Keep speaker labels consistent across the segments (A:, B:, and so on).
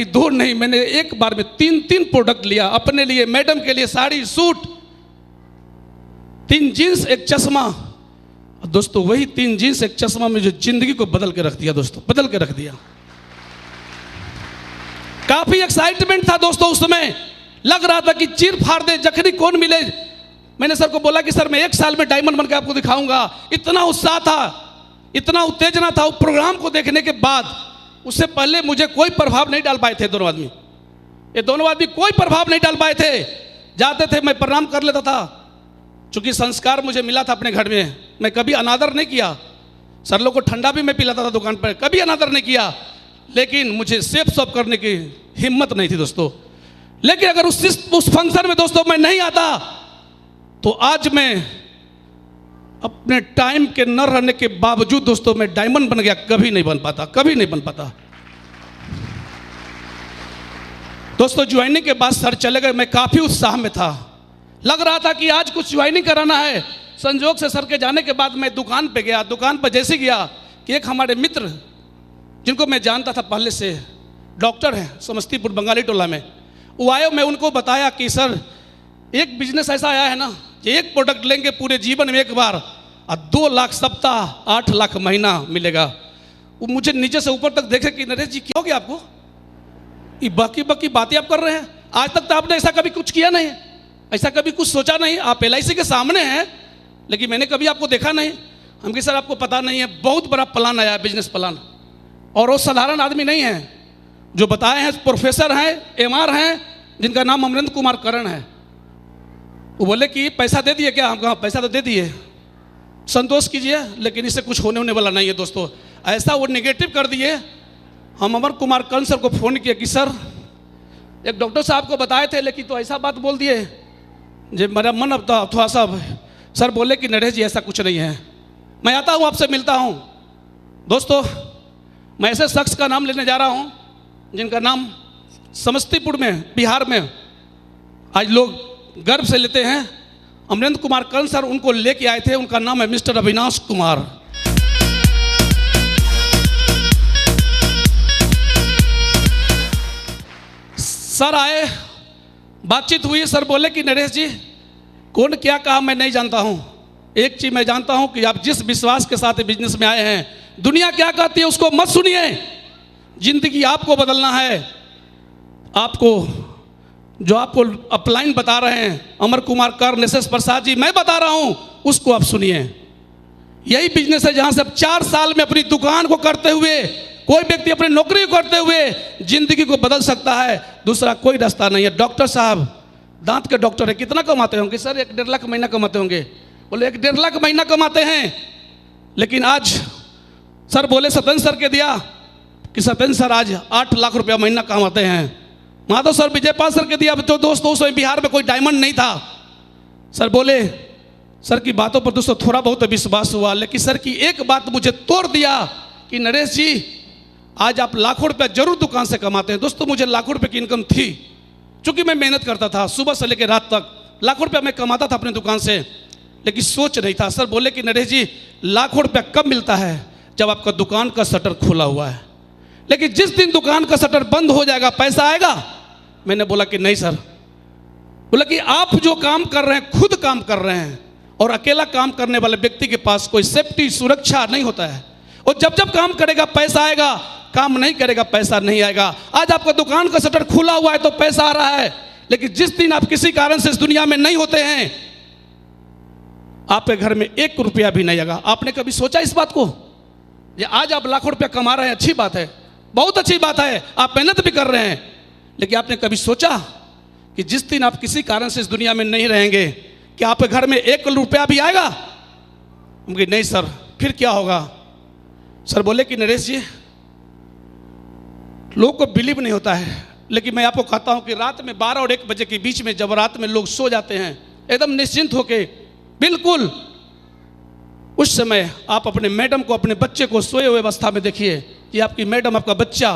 A: दो नहीं, मैंने एक बार में 3 प्रोडक्ट लिया अपने लिए, मैडम के लिए साड़ी, सूट, 3 जीन्स, एक चश्मा। दोस्तों वही 3 जीन्स एक चश्मा में जो जिंदगी को बदल के रख दिया, दोस्तों बदल के रख दिया। काफी एक्साइटमेंट था दोस्तों उस समय, लग रहा था कि चीर फाड़ दे, जखनी कौन मिले। मैंने सर को बोला कि सर मैं 1 साल में डायमंड बन के आपको दिखाऊंगा। इतना उत्साह था, इतना उत्तेजना था उस प्रोग्राम को देखने के बाद। उससे पहले मुझे कोई प्रभाव नहीं डाल पाए थे दोनों आदमी, ये दोनों आदमी कोई प्रभाव नहीं डाल पाए थे। जाते थे मैं प्रणाम कर लेता था, चूंकि संस्कार मुझे मिला था अपने घर में, मैं कभी अनादर नहीं किया। सर लोग को ठंडा भी मैं पिलाता था दुकान पर, कभी अनादर नहीं किया। लेकिन मुझे सेफ सॉप करने की हिम्मत नहीं थी दोस्तों। लेकिन अगर उस फंक्शन में दोस्तों मैं नहीं आता तो आज मैं अपने टाइम के न रहने के बावजूद दोस्तों मैं डायमंड बन गया, कभी नहीं बन पाता, कभी नहीं बन पाता। दोस्तों ज्वाइनिंग के बाद सर चले गए, मैं काफी उत्साह में था, लग रहा था कि आज कुछ ज्वाइनिंग कराना है। संजोग से सर के जाने के बाद मैं दुकान पे गया। दुकान पर जैसे गया कि एक हमारे मित्र जिनको मैं जानता था पहले से, डॉक्टर हैं समस्तीपुर बंगाली टोला में, वो आए। मैं उनको बताया कि सर एक बिजनेस ऐसा आया है ना, कि एक प्रोडक्ट लेंगे पूरे जीवन में एक बार और 2 लाख सप्ताह, 8 लाख महीना मिलेगा। वो मुझे नीचे से ऊपर तक देखे कि नरेश जी क्या हो गया आपको, ये बाकी बातें आप कर रहे हैं, आज तक तो आपने ऐसा कभी कुछ किया नहीं, ऐसा कभी कुछ सोचा नहीं। आप LIC के सामने हैं लेकिन मैंने कभी आपको देखा नहीं। हम कि सर आपको पता नहीं है, बहुत बड़ा प्लान आया है, बिजनेस प्लान, और वो साधारण आदमी नहीं है। जो बताए हैं प्रोफेसर हैं, MR हैं, जिनका नाम अमरेंद्र कुमार करण है। वो बोले कि पैसा दे दिए क्या? हम कहा पैसा तो दे दिए, संतोष कीजिए, लेकिन इससे कुछ होने वाला नहीं है दोस्तों। ऐसा वो नेगेटिव कर दिए। हम अमर कुमार कर्ण सर को फ़ोन किया कि सर एक डॉक्टर साहब को बताए थे, लेकिन तो ऐसा बात बोल दिए जो मेरा मन अब था थोड़ा सा। सर बोले कि नरेश जी ऐसा कुछ नहीं है, मैं आता हूँ आपसे मिलता हूँ। दोस्तों मैं ऐसे शख्स का नाम लेने जा रहा हूँ जिनका नाम समस्तीपुर में, बिहार में आज लोग गर्व से लेते हैं। अमरेंद्र कुमार कर्ण सर उनको लेके आए थे, उनका नाम है मिस्टर अविनाश कुमार। सर आए, बातचीत हुई। सर बोले कि नरेश जी कौन क्या कहा मैं नहीं जानता हूं, एक चीज मैं जानता हूं कि आप जिस विश्वास के साथ बिजनेस में आए हैं, दुनिया क्या कहती है उसको मत सुनिए, जिंदगी आपको बदलना है। आपको जो आपको अपलाइन बता रहे हैं अमर कुमार कर्ण, एस प्रसाद जी, मैं बता रहा हूं उसको आप सुनिए। यही बिजनेस है जहां से आप 4 साल में अपनी दुकान को करते हुए, कोई व्यक्ति अपनी नौकरी को करते हुए जिंदगी को बदल सकता है। दूसरा कोई रास्ता नहीं है। डॉक्टर साहब दांत के डॉक्टर है, कितना कमाते होंगे? सर 1-1.5 लाख महीना कमाते होंगे। बोले 1-1.5 लाख महीना कमाते हैं, लेकिन आज सर बोले सत्येंद्र सर के दिया कि सत्येंद्र सर आज 8 लाख रुपया महीना कमाते हैं। माधव सर, विजयपाल सर के दिया। तो दोस्तों उस समय बिहार में कोई डायमंड नहीं था। सर बोले, सर की बातों पर दोस्तों थोड़ा बहुत विश्वास हुआ, लेकिन सर की एक बात मुझे तोड़ दिया कि नरेश जी आज आप लाखों रुपया जरूर दुकान से कमाते हैं। दोस्तों मुझे लाखों रुपए की इनकम थी, चूंकि मैं मेहनत करता था, सुबह से लेकर रात तक लाखों रुपया मैं कमाता था अपनी दुकान से, लेकिन सोच नहीं था। सर बोले कि नरेश जी लाखों रुपया कब मिलता है? जब आपका दुकान का शटर खुला हुआ है, लेकिन जिस दिन दुकान का शटर बंद हो जाएगा पैसा आएगा। मैंने बोला कि नहीं सर। बोला कि आप जो काम कर रहे हैं खुद काम कर रहे हैं, और अकेला काम करने वाले व्यक्ति के पास कोई सेफ्टी सुरक्षा नहीं होता है। और जब जब काम करेगा पैसा आएगा, काम नहीं करेगा पैसा नहीं आएगा। आज आपका दुकान का शटर खुला हुआ है तो पैसा आ रहा है, लेकिन जिस दिन आप किसी कारण से इस दुनिया में नहीं होते हैं, आपके घर में 1 रुपया भी नहीं आएगा। आपने कभी सोचा इस बात को? ये आज आप लाखों रुपया कमा रहे हैं, अच्छी बात है, बहुत अच्छी बात है, आप मेहनत भी कर रहे हैं, लेकिन आपने कभी सोचा कि जिस दिन आप किसी कारण से इस दुनिया में नहीं रहेंगे, कि आपके घर में 1 रुपया भी आएगा? हम कहे नहीं सर, फिर क्या होगा? सर बोले कि नरेश जी लोगों को बिलीव नहीं होता है, लेकिन मैं आपको कहता हूं कि रात में 12 और 1 बजे के बीच में, जब रात में लोग सो जाते हैं एकदम निश्चिंत होके, बिल्कुल उस समय आप अपने मैडम को, अपने बच्चे को सोए हुए अवस्था में देखिए कि आपकी मैडम, आपका बच्चा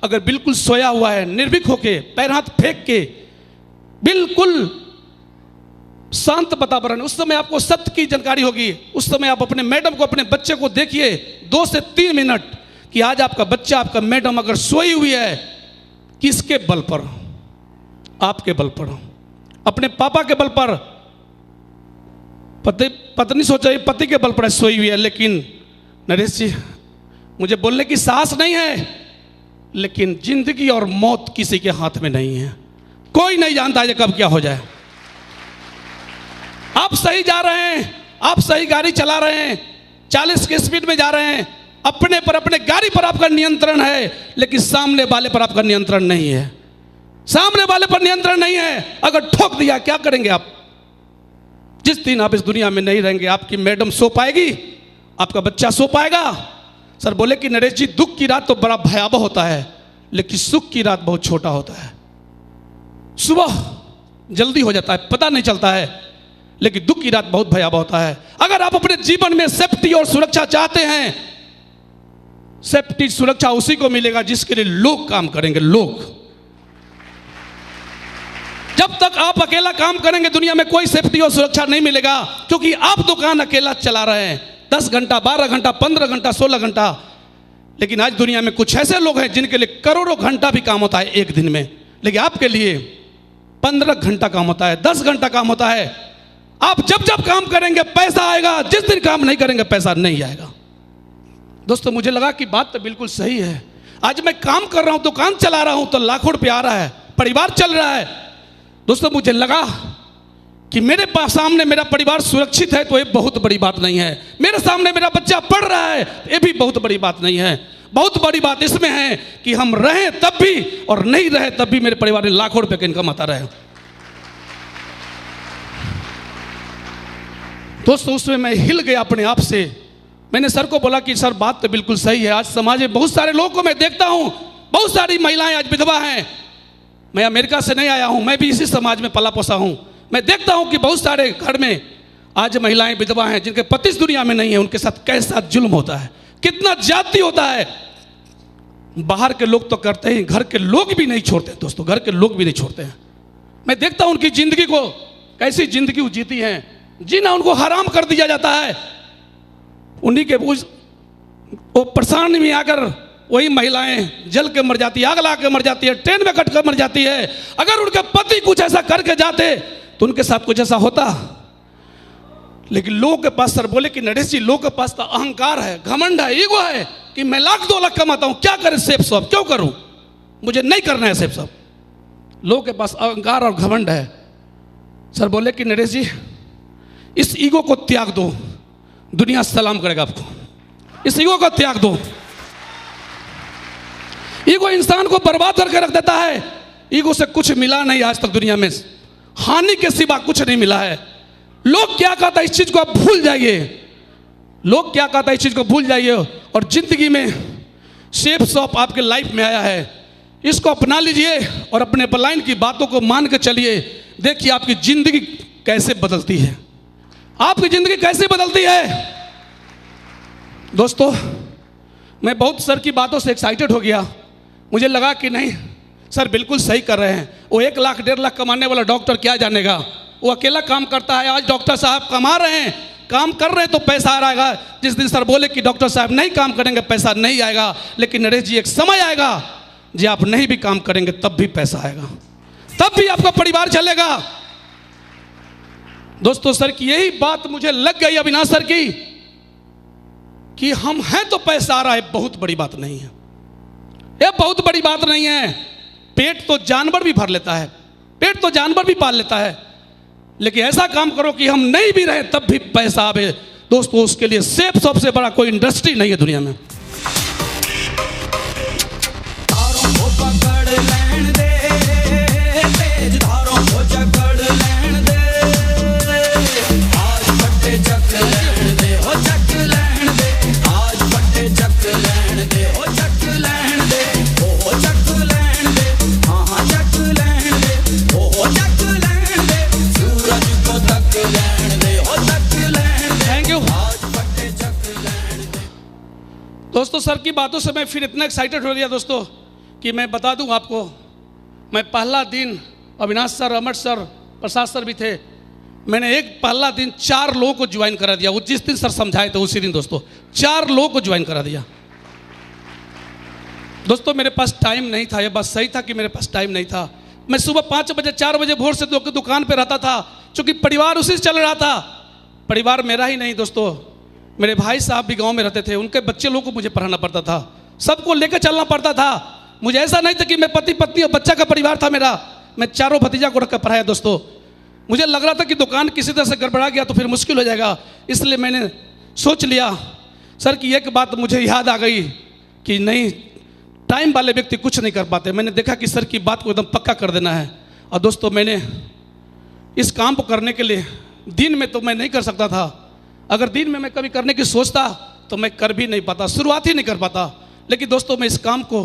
A: अगर बिल्कुल सोया हुआ है, निर्भीक होके, पैर हाथ फेंक के, बिल्कुल शांत वातावरण, उस समय आपको सत्य की जानकारी होगी। उस समय आप अपने मैडम को, अपने बच्चे को देखिए 2 से 3 मिनट कि आज आपका बच्चा, आपका मैडम अगर सोई हुई है, किसके बल पर? आपके बल पर, अपने पापा के बल पर। पत्नी सोचा पति के बल पर सोई हुई है, लेकिन नरेश जी मुझे बोलने की साहस नहीं है, लेकिन जिंदगी और मौत किसी के हाथ में नहीं है। कोई नहीं जानता ये कब क्या हो जाए। आप सही जा रहे हैं, आप सही गाड़ी चला रहे हैं, 40 की स्पीड में जा रहे हैं, अपने पर, अपने गाड़ी पर आपका नियंत्रण है, लेकिन सामने वाले पर आपका नियंत्रण नहीं है। सामने वाले पर नियंत्रण नहीं है। अगर ठोक दिया क्या करेंगे आप? जिस दिन आप इस दुनिया में नहीं रहेंगे, आपकी मैडम सो पाएगी, आपका बच्चा सो पाएगा। सर बोले कि नरेश जी दुख की रात तो बड़ा भयावह होता है, लेकिन सुख की रात बहुत छोटा होता है। सुबह जल्दी हो जाता है, पता नहीं चलता है, लेकिन दुख की रात बहुत भयावह होता है। अगर आप अपने जीवन में सेफ्टी और सुरक्षा चाहते हैं, सेफ्टी सुरक्षा उसी को मिलेगा जिसके लिए लोग काम करेंगे। लोग, जब तक आप अकेला काम करेंगे दुनिया में कोई सेफ्टी और सुरक्षा नहीं मिलेगा, क्योंकि आप दुकान अकेला चला रहे हैं 10 घंटा, 12 घंटा, 15 घंटा, 16 घंटा। लेकिन आज दुनिया में कुछ ऐसे लोग हैं जिनके लिए करोड़ों घंटा भी काम होता है एक दिन में, लेकिन आपके लिए 15 घंटा काम होता है, 10 घंटा काम होता है। आप जब जब काम करेंगे पैसा आएगा, जिस दिन काम नहीं करेंगे पैसा नहीं आएगा। दोस्तों मुझे लगा कि बात तो बिल्कुल सही है। आज मैं काम कर रहा हूं, दुकान चला रहा हूं, तो लाखों रुपया आ रहा है, परिवार चल रहा है। दोस्तों मुझे लगा कि मेरे पास सामने मेरा परिवार सुरक्षित है तो ये बहुत बड़ी बात नहीं है। मेरे सामने मेरा बच्चा पढ़ रहा है, ये भी बहुत बड़ी बात नहीं है। बहुत बड़ी बात इसमें है कि हम रहें तब भी और नहीं रहे तब भी मेरे परिवार में लाखों रुपए का इनकम आता रहे। दोस्तों उसमें मैं हिल गया अपने आप से। मैंने सर को बोला कि सर बात तो बिल्कुल सही है। आज समाज में बहुत सारे लोगों को मैं देखता हूं, बहुत सारी महिलाएं आज विधवा हैं। मैं अमेरिका से नहीं आया हूं, मैं भी इसी समाज में पला पोसा हूं। मैं देखता हूं कि बहुत सारे घर में आज महिलाएं विधवा हैं जिनके पति इस दुनिया में नहीं है। उनके साथ कैसा जुल्म होता है, कितना ज्यादती होता है। बाहर के लोग तो करते हैं, घर के लोग भी नहीं छोड़ते। दोस्तों घर के लोग भी नहीं छोड़ते हैं। मैं देखता हूं उनकी जिंदगी को, कैसी जिंदगी वो जीती हैं, जीना उनको हराम कर दिया जाता है। उन्हीं के वो परेशानी में आकर वही महिलाएं जल के मर जाती है, आग लगा के मर जाती है, ट्रेन में कट कर मर जाती है। अगर उनके पति कुछ ऐसा करके जाते तो उनके साथ कुछ ऐसा होता। लेकिन लोगों के पास, सर बोले कि नरेश जी लोगों के पास तो अहंकार है, घमंड है, ईगो है कि मैं लाख 2 लाख कमाता हूं, क्या करें सेफ शॉप, क्यों करूं, मुझे नहीं करना है सेफ शॉप। लोगों के पास अहंकार और घमंड है। सर बोले कि नरेश जी इस ईगो को त्याग दो, दुनिया सलाम करेगा आपको। इस ईगो को त्याग दो। ईगो इंसान को बर्बाद करके रख देता है। ईगो से कुछ मिला नहीं आज तक दुनिया में, हानि के सिवा कुछ नहीं मिला है। लोग क्या कहता है इस चीज को आप भूल जाइए। लोग क्या कहता है इस चीज को भूल जाइए और जिंदगी में सेफ शॉप आपके लाइफ में आया है, इसको अपना लीजिए और अपने अपलाइन की बातों को मान के चलिए। देखिए आपकी जिंदगी कैसे बदलती है, आपकी जिंदगी कैसे बदलती है। दोस्तों मैं बहुत सर की बातों से एक्साइटेड हो गया। मुझे लगा कि नहीं सर बिल्कुल सही कर रहे हैं। वो 1 लाख 1.5 लाख कमाने वाला डॉक्टर क्या जानेगा, वो अकेला काम करता है। आज डॉक्टर साहब कमा रहे हैं, काम कर रहे हैं तो पैसा आ रहेगा। जिस दिन सर बोले कि डॉक्टर साहब नहीं काम करेंगे पैसा नहीं आएगा, लेकिन नरेश जी एक समय आएगा जी आप नहीं भी काम करेंगे तब भी पैसा आएगा, तब भी आपका परिवार चलेगा। दोस्तों सर की यही बात मुझे लग गई अविनाश सर की कि हम हैं तो पैसा आ रहा है, बहुत बड़ी बात नहीं है, ये बहुत बड़ी बात नहीं है। पेट तो जानवर भी भर लेता है, पेट तो जानवर भी पाल लेता है, लेकिन ऐसा काम करो कि हम नहीं भी रहे तब भी पैसा आवे। दोस्तों उसके लिए सेफ सबसे बड़ा कोई इंडस्ट्री नहीं है दुनिया में। दोस्तों सर की बातों से मैं फिर इतना एक्साइटेड हो गया दोस्तों कि मैं बता दूं आपको, मैं पहला दिन अविनाश सर, अमर सर, प्रसाद सर भी थे, मैंने पहला दिन 4 लोगों को ज्वाइन करा दिया। वो जिस दिन सर समझाए थे उसी दिन दोस्तों 4 लोगों को ज्वाइन करा दिया। दोस्तों मेरे पास टाइम नहीं था, ये बात सही था कि मेरे पास टाइम नहीं था। मैं सुबह 5 बजे 4 बजे भोर से दुकान पे रहता था, क्योंकि परिवार उसी से चल रहा था। परिवार मेरा ही नहीं दोस्तों, मेरे भाई साहब भी गांव में रहते थे, उनके बच्चे लोगों को मुझे पढ़ाना पड़ता था, सबको लेकर चलना पड़ता था। मुझे ऐसा नहीं था कि मैं पति पत्नी और बच्चा का परिवार था मेरा, मैं चारों भतीजा को रखकर पढ़ाया दोस्तों। मुझे लग रहा था कि दुकान किसी तरह से गड़बड़ा गया तो फिर मुश्किल हो जाएगा, इसलिए मैंने सोच लिया सर की एक बात मुझे याद आ गई कि नहीं, टाइम वाले व्यक्ति कुछ नहीं कर पाते। मैंने देखा कि सर की बात को एकदम पक्का कर देना है। और दोस्तों मैंने इस काम को करने के लिए दिन में तो मैं नहीं कर सकता था, अगर दिन में मैं कभी करने की सोचता तो मैं कर भी नहीं पाता, शुरुआत ही नहीं कर पाता। लेकिन दोस्तों मैं इस काम को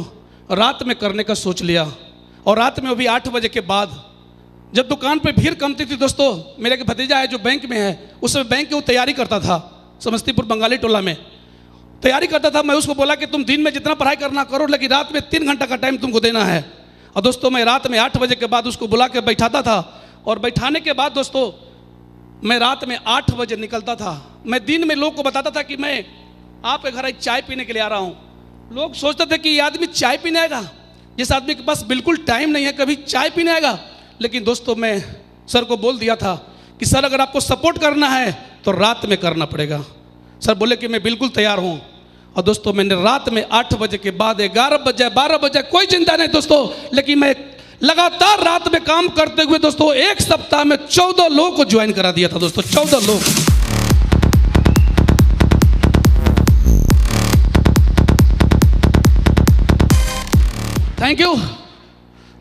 A: रात में करने का सोच लिया, और रात में भी 8 बजे के बाद जब दुकान पे भीड़ कम थी दोस्तों, मेरा एक भतीजा है जो बैंक में है, उसमें बैंक की वो तैयारी करता था, समस्तीपुर बंगाली टोला में तैयारी करता था। मैं उसको बोला कि तुम दिन में जितना पढ़ाई करना करो, लेकिन रात में 3 घंटा का टाइम तुमको देना है। और दोस्तों मैं रात में 8 बजे के बाद उसको बुला के बैठाता था, और बैठाने के बाद दोस्तों मैं रात में 8 बजे निकलता था। मैं दिन में लोग को बताता था कि मैं आपके घर एक चाय पीने के लिए आ रहा हूँ। लोग सोचते थे कि ये आदमी चाय पीने आएगा, जिस आदमी के पास बिल्कुल टाइम नहीं है कभी चाय पीने आएगा। लेकिन दोस्तों मैं सर को बोल दिया था कि सर अगर आपको सपोर्ट करना है तो रात में करना पड़ेगा। सर बोले कि मैं बिल्कुल तैयार हूँ। और दोस्तों मैंने रात में 8 बजे के बाद 11 बजे 12 बजे कोई चिंता नहीं दोस्तों, लेकिन मैं लगातार रात में काम करते हुए दोस्तों 1 सप्ताह में 14 लोगों को ज्वाइन करा दिया था दोस्तों, 14 लोग। थैंक यू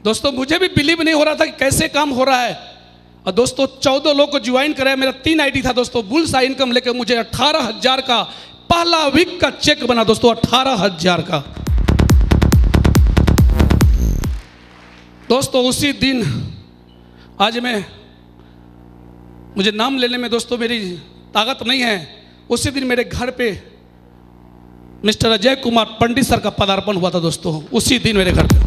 A: दोस्तों, मुझे भी बिलीव नहीं हो रहा था कि कैसे काम हो रहा है। और दोस्तों 14 लोग को ज्वाइन कराया। मेरा 3 आईडी था दोस्तों, बुल्स आई इनकम लेकर मुझे 18,000 का पहला वीक का चेक बना दोस्तों, 18,000 का। दोस्तों उसी दिन, आज मुझे नाम लेने में दोस्तों मेरी ताकत नहीं है, उसी दिन मेरे घर पे मिस्टर अजय कुमार पंडित सर का पदार्पण हुआ था दोस्तों, उसी दिन मेरे घर पे।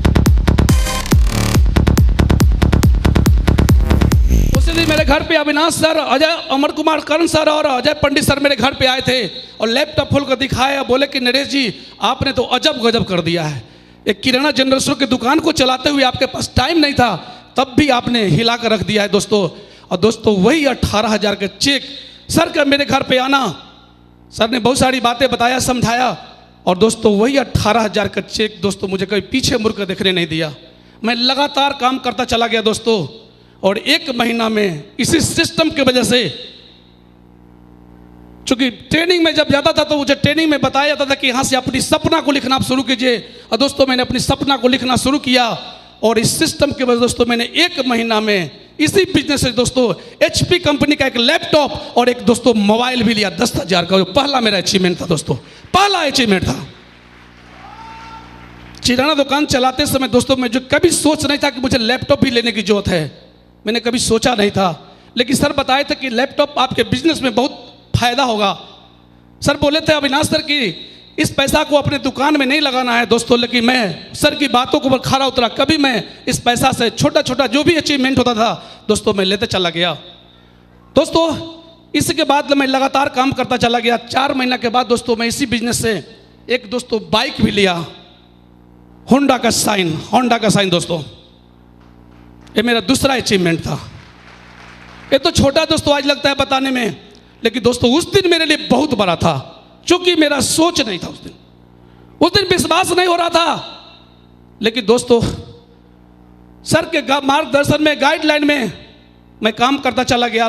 A: उसी दिन मेरे घर पे अविनाश सर, अजय अमर कुमार कर्ण सर और अजय पंडित सर मेरे घर पे आए थे और लैपटॉप खोल कर दिखाया, बोले कि नरेश जी आपने तो अजब गजब कर दिया है। एक किराना जनरल स्टोर की दुकान को चलाते हुए आपके पास टाइम नहीं था, तब भी आपने हिला कर रख दिया है दोस्तों। और दोस्तों वही 18,000 का चेक सर का मेरे घर पे आना, सर ने बहुत सारी बातें बताया, समझाया, और दोस्तों वही 18,000 का चेक दोस्तों मुझे कभी पीछे मुड़ कर देखने नहीं दिया। मैं लगातार काम करता चला गया दोस्तों, और 1 महीना में इसी सिस्टम की वजह से, चूंकि ट्रेनिंग में जब जाता था तो मुझे ट्रेनिंग में बताया जाता था कि यहाँ से अपनी सपना को लिखना आप शुरू कीजिए। और दोस्तों मैंने अपनी सपना को लिखना शुरू किया, और इस सिस्टम की वजह दोस्तों मैंने 1 महीना में इसी बिजनेस से दोस्तों HP कंपनी का एक लैपटॉप और एक दोस्तों मोबाइल भी लिया 10,000 का। पहला मेरा अचीवमेंट था दोस्तों, पहला अचीवमेंट था। किराना दुकान चलाते समय दोस्तों मैं जो कभी सोच नहीं था कि मुझे लैपटॉप भी लेने की जरूरत है, मैंने कभी सोचा नहीं था। लेकिन सर बताए थे कि लैपटॉप आपके बिजनेस में बहुत फायदा होगा। सर बोले थे अविनाश सर कि इस पैसा को अपने दुकान में नहीं लगाना है दोस्तों, लेकिन मैं सर की बातों को खरा उतरा। कभी मैं इस पैसा से छोटा छोटा जो भी अचीवमेंट होता था दोस्तों मैं लेते चला गया। दोस्तों इसके बाद मैं लगातार काम करता चला गया। 4 महीना के बाद दोस्तों मैं इसी बिजनेस से एक दोस्तों बाइक भी लिया, होंडा का साइन दोस्तों, ये मेरा दूसरा अचीवमेंट था। ये तो छोटा दोस्तों आज लगता है बताने में, लेकिन दोस्तों उस दिन मेरे लिए बहुत बड़ा था, क्योंकि मेरा सोच नहीं था उस दिन विश्वास नहीं हो रहा था। लेकिन दोस्तों सर के मार्गदर्शन में, गाइडलाइन में मैं काम करता चला गया।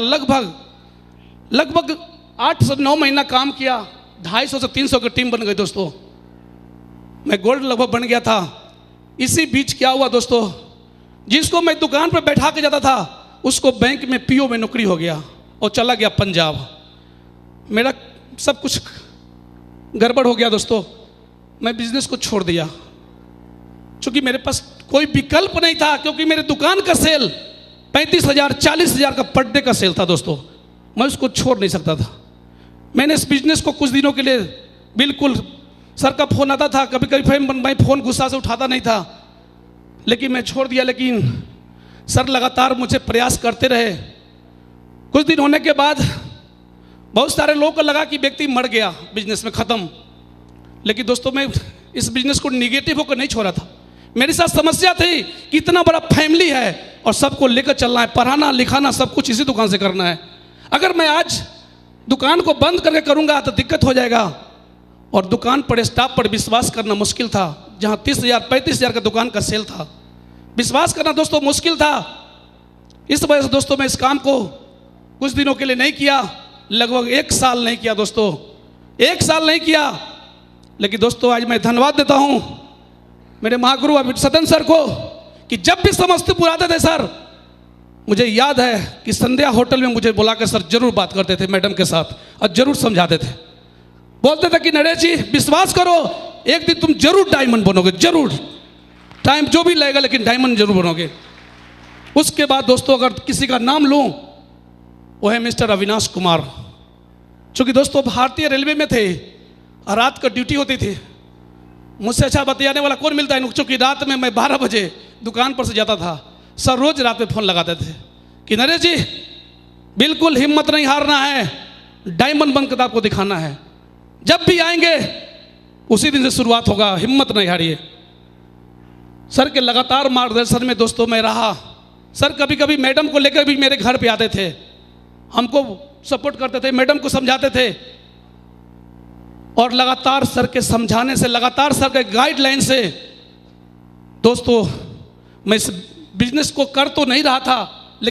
A: लगभग 8 से 9 महीना काम किया, 250 से 300 की टीम बन गई दोस्तों। मैं गोल्ड लगभग बन गया था। इसी बीच क्या हुआ दोस्तों, जिसको मैं दुकान पर बैठा के जाता था उसको बैंक में PO में नौकरी हो गया और चला गया पंजाब। मेरा सब कुछ गड़बड़ हो गया दोस्तों। मैं बिजनेस को छोड़ दिया, क्योंकि मेरे पास कोई विकल्प नहीं था, क्योंकि मेरे दुकान का सेल 35,000 40,000 का पर डे का सेल था दोस्तों। मैं उसको छोड़ नहीं सकता था। मैंने इस बिजनेस को कुछ दिनों के लिए बिल्कुल, सर का फोन आता था, कभी कभी मैं फ़ोन गुस्सा से उठाता नहीं था, लेकिन मैं छोड़ दिया। लेकिन सर लगातार मुझे प्रयास करते रहे। कुछ दिन होने के बाद बहुत सारे लोगों को लगा कि व्यक्ति मर गया, बिजनेस में ख़त्म। लेकिन दोस्तों मैं इस बिजनेस को निगेटिव होकर नहीं छोड़ा था। मेरे साथ समस्या थी कि इतना बड़ा फैमिली है और सबको लेकर चलना है, पढ़ाना लिखाना सब कुछ इसी दुकान से करना है। अगर मैं आज दुकान को बंद करके करूंगा तो दिक्कत हो जाएगा। और दुकान पर स्टाफ पर विश्वास करना मुश्किल था, जहाँ 30,000 35,000 का दुकान का सेल था। विश्वास करना दोस्तों मुश्किल था। इस वजह से दोस्तों मैं इस काम को कुछ दिनों के लिए नहीं किया, लगभग 1 साल नहीं किया दोस्तों, 1 साल नहीं किया। लेकिन दोस्तों आज मैं धन्यवाद देता हूँ मेरे महागुरु सदन सर को कि जब भी समस्तीपुर आते थे सर, मुझे याद है कि संध्या होटल में मुझे बुलाकर सर जरूर बात करते थे मैडम के साथ और जरूर समझाते थे। बोलते थे कि नरेश जी विश्वास करो, एक दिन तुम जरूर डायमंड बनोगे, जरूर, टाइम जो भी लगेगा लेकिन डायमंड जरूर बनोगे। उसके बाद दोस्तों अगर किसी का नाम लूं वो है मिस्टर अविनाश कुमार। चूंकि दोस्तों भारतीय रेलवे में थे और रात का ड्यूटी होती थी, मुझसे अच्छा बतियाने वाला कौन मिलता है। चूंकि रात में मैं 12 बजे दुकान पर से जाता था, सर रोज रात में फ़ोन लगाते थे कि नरेश जी बिल्कुल हिम्मत नहीं हारना है, डायमंड बनकर आपको दिखाना है, जब भी आएंगे उसी दिन से शुरुआत होगा, हिम्मत नहीं हारिए। सर के लगातार मार्गदर्शन में दोस्तों मैं रहा। सर कभी कभी मैडम को लेकर भी मेरे घर पे आते थे, हमको सपोर्ट करते थे, मैडम को समझाते थे। और लगातार सर के समझाने से, लगातार सर के गाइडलाइन से दोस्तों मैं इस बिजनेस को कर तो नहीं रहा था,